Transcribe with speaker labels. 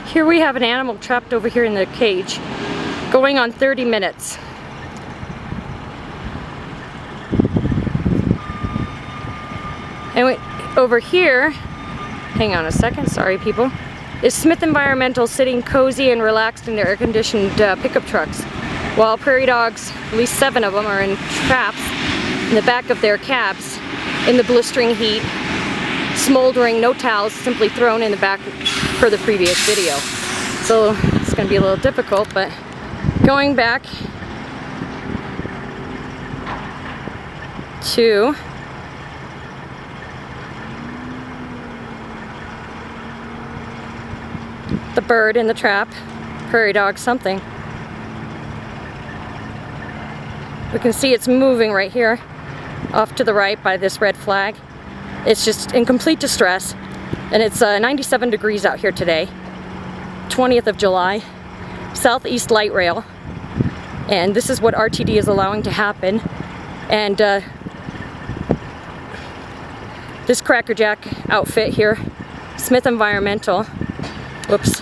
Speaker 1: Here we have an animal trapped over here in the cage, going on 30 minutes. And over here, hang on a second, sorry people, is Smith Environmental sitting cozy and relaxed in their air-conditioned pickup trucks, while Prairie Dogs, at least 7 of them, are in traps in the back of their cabs in the blistering heat, smoldering, no towels, simply thrown in the back for the previous video. So it's going to be a little difficult, but going back to the bird in the trap, Prairie Dog something. We can see it's moving right here, off to the right by this red flag. It's just in complete distress, and it's 97 degrees out here today, 20th of July, Southeast Light Rail, and this is what RTD is allowing to happen. And this crackerjack outfit here, Smith Environmental, whoops,